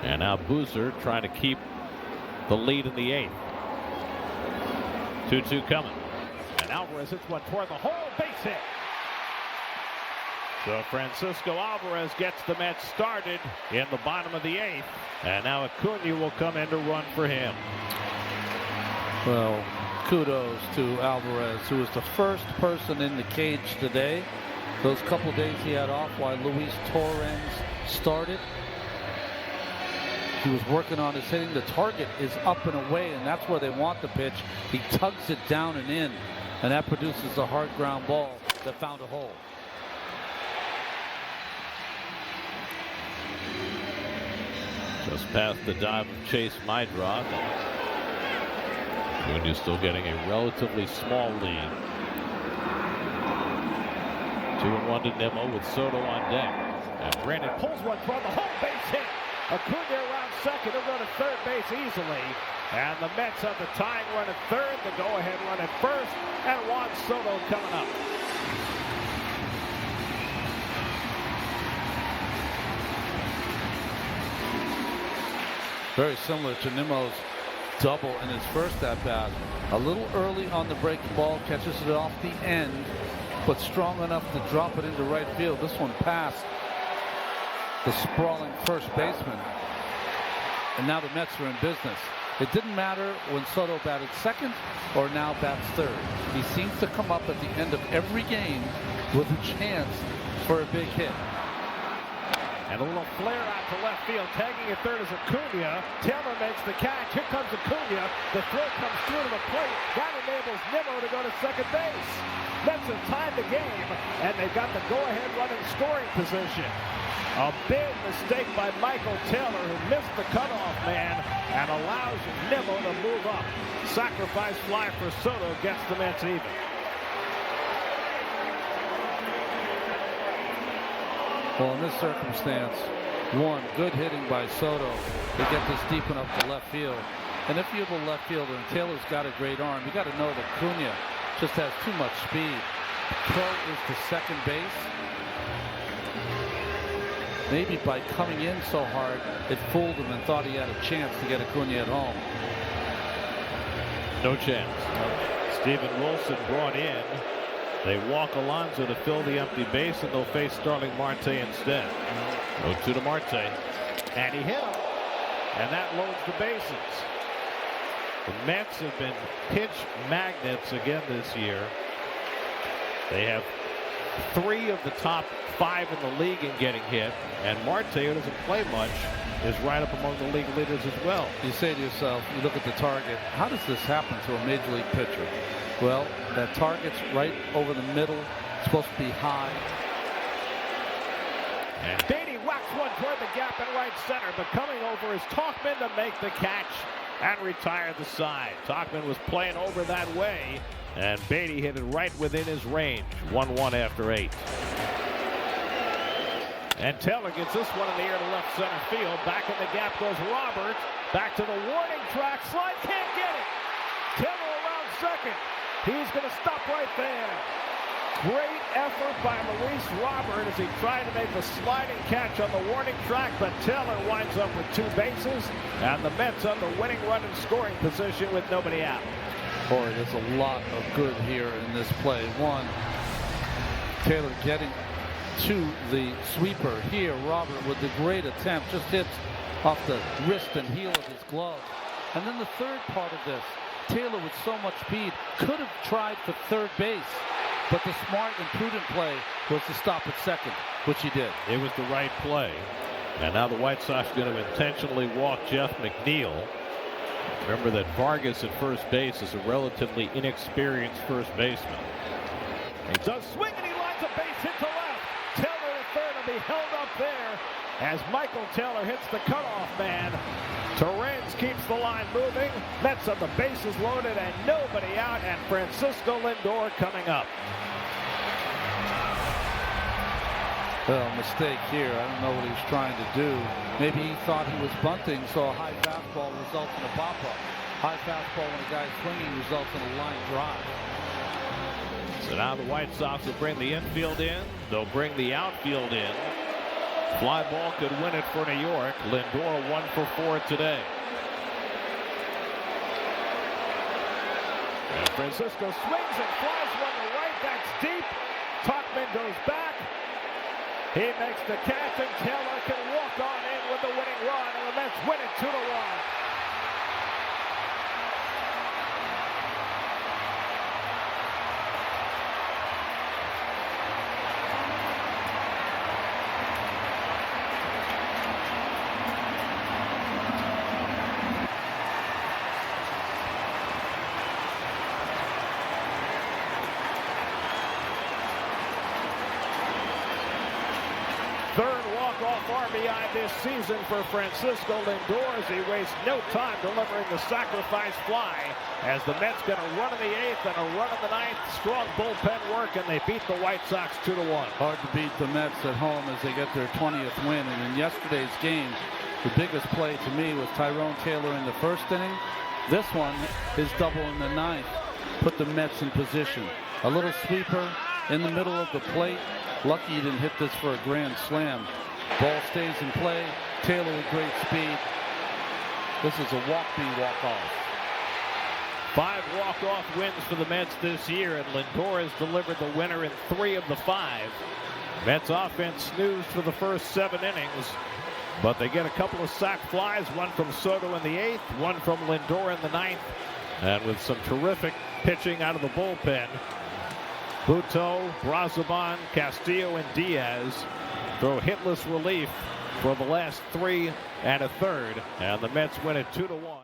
And now Boozer trying to keep the lead in the 8th. 2-2 coming. And Alvarez hits one toward the hole. Base hit. So Francisco Alvarez gets the Mets started in the bottom of the 8th. And now Acuna will come in to run for him. Well, kudos to Alvarez, who was the first person in the cage today. Those couple days he had off while Luis Torrens started. He was working on his hitting. The target is up and away, and that's where they want the pitch. He tugs it down and in, and that produces a hard ground ball that found a hole. Just past the dive of Chase Mydroth. Acuna's still getting a relatively small lead. 2-1 to Nimmo with Soto on deck. And Brandon pulls one toward the home base hit. Acuna around second. He'll go to third base easily. And the Mets have the tying run at third, the go-ahead run at first, and Juan Soto coming up. Very similar to Nimmo's double in his first at-bat. A little early on the breaking ball, catches it off the end, but strong enough to drop it into right field. This one passed the sprawling first baseman. And now the Mets are in business. It didn't matter when Soto batted second or now bats third. He seems to come up at the end of every game with a chance for a big hit. And a little flare out to left field. Tagging at third is Acuna. Taylor makes the catch. Here comes Acuna. The throw comes through to the plate. That enables Nimmo to go to second base. Mets have tied the game, and they've got the go-ahead run in scoring position. A big mistake by Michael Taylor, who missed the cutoff man and allows Nimmo to move up. Sacrifice fly for Soto gets the Mets even. Well, in this circumstance, one, good hitting by Soto to get this deep enough to left field. And if you have a left fielder, and Taylor's got a great arm, you got to know that Acuna just has too much speed. Throw is to second base. Maybe by coming in so hard, it fooled him and thought he had a chance to get Acuna at home. No chance. Steven Wilson brought in. They walk Alonso to fill the empty base, and they'll face Starling Marte instead. 0-2 to Marte. And he hit him. And that loads the bases. The Mets have been pitch magnets again this year. They have 3 of the top 5 in the league in getting hit. And Marte, who doesn't play much, is right up among the league leaders as well. You say to yourself, you look at the target, how does this happen to a major league pitcher? Well, that target's right over the middle. It's supposed to be high. And Beatty whacks one toward the gap in right center, but coming over is Tauchman to make the catch and retire the side. Tauchman was playing over that way, and Beatty hit it right within his range. 1-1 after 8. And Taylor gets this one in the air to left center field. Back in the gap goes Robert. Back to the warning track. Slide, can't get it. Taylor around second. He's going to stop right there. Great effort by Luis Robert as he tried to make the sliding catch on the warning track, but Taylor winds up with 2 bases, and the Mets on the winning run in scoring position with nobody out. Boy, there's a lot of good here in this play. One, Taylor getting to the sweeper. Here, Robert with the great attempt just hits off the wrist and heel of his glove. And then the third part of this, Taylor with so much speed could have tried for third base, but the smart and prudent play was to stop at second, which he did. It was the right play. And now the White Sox are going to intentionally walk Jeff McNeil. Remember that Vargas at first base is a relatively inexperienced first baseman. He does swing and he lines a base hit to left. Taylor at third will be held up there as Michael Taylor hits the cutoff man. Torrens keeps the line moving. Mets have the bases loaded and nobody out, and Francisco Lindor coming up. Well, mistake here. I don't know what he was trying to do. Maybe he thought he was bunting, so a high fastball results in a pop-up. High fastball when a guy's swinging results in a line drive. So now the White Sox will bring the infield in. They'll bring the outfield in. Fly ball could win it for New York. Lindor 1 for 4 today. And Francisco swings and flies one to right. That's deep. Tauchman goes back. He makes the catch, and Taylor can walk on in with the winning run, and the Mets win it 2-1. Third walk-off RBI this season for Francisco Lindor as he wastes no time delivering the sacrifice fly as the Mets get a run in the 8th and a run in the 9th. Strong bullpen work, and they beat the White Sox 2-1. Hard to beat the Mets at home as they get their 20th win. And in yesterday's game, the biggest play to me was Tyrone Taylor in the first inning. This one, his double in the 9th, put the Mets in position. A little sweeper in the middle of the plate. Lucky he didn't hit this for a grand slam. Ball stays in play. Taylor with great speed. This is a walk-off. 5 walk-off wins for the Mets this year, and Lindor has delivered the winner in 3 of the 5. Mets offense snoozed for the first 7 innings, but they get a couple of sac flies, one from Soto in the 8th, one from Lindor in the 9th, and with some terrific pitching out of the bullpen, Buto, Brazoban, Castillo, and Diaz throw hitless relief for the last 3 1/3, and the Mets win it 2-1.